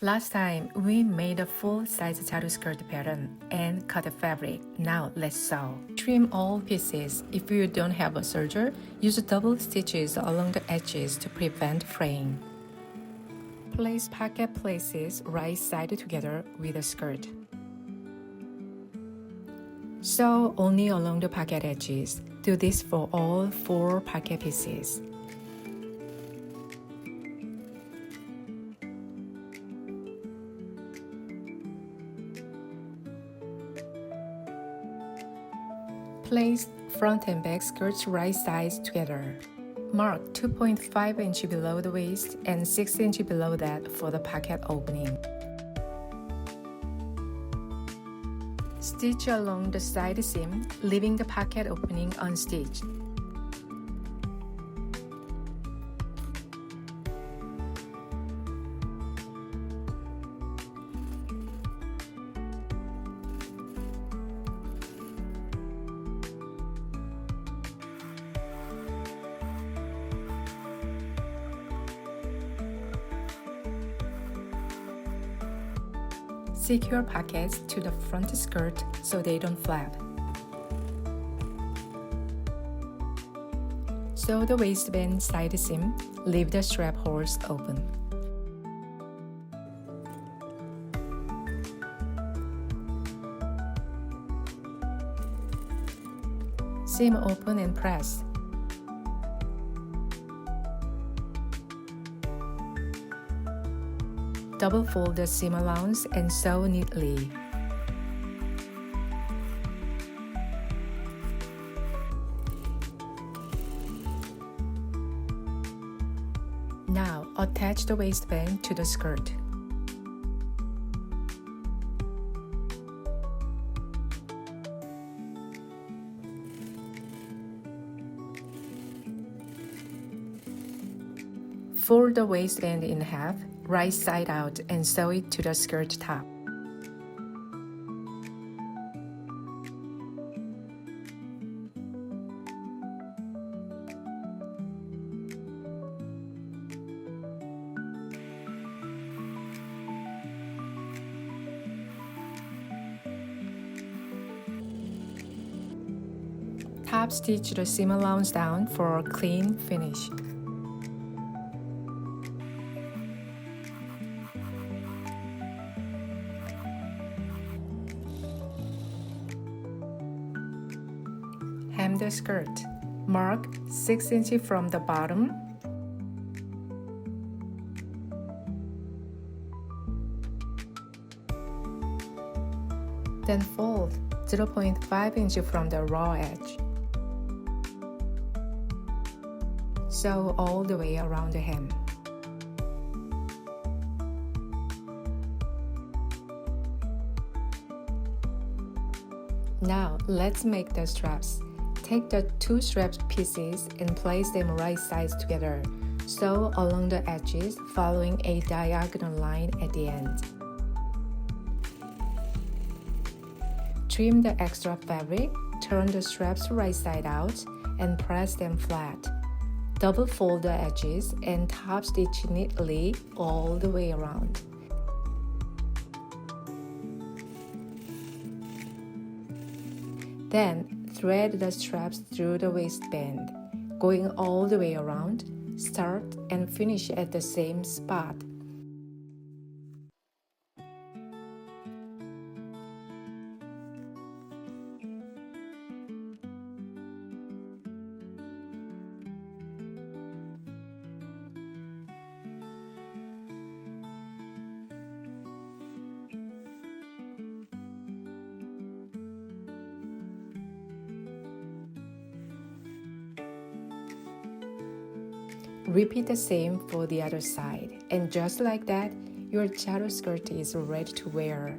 Last time, we made a full-size Jalu skirt pattern and cut the fabric. Now let's sew. Trim all pieces. If you don't have a serger, use double stitches along the edges to prevent fraying. Place pocket places right side together with the skirt. Sew only along the pocket edges. Do this for all 4 pocket pieces. Place front and back skirts right sides together. Mark 2.5 inch below the waist and 6 inch below that for the pocket opening. Stitch along the side seam, leaving the pocket opening unstitched. Secure pockets to the front skirt so they don't flap. Sew the waistband side seam, leave the strap holes open. Seam open and press. Double fold the seam allowance and sew neatly. Now attach the waistband to the skirt. Fold the waistband in half, right side out, and sew it to the skirt top. Top stitch the seam allowance down for a clean finish. Hem the skirt. Mark 6 inches from the bottom. Then fold 0.5 inches from the raw edge. Sew all the way around the hem. Now let's make the straps. Take the 2 strap pieces and place them right sides together. Sew along the edges, following a diagonal line at the end. Trim the extra fabric, turn the straps right side out, and press them flat. Double fold the edges and top stitch neatly all the way around. Then thread the straps through the waistband, going all the way around. Start and finish at the same spot. Repeat the same for the other side, and just like that, your Jalu skirt is ready to wear.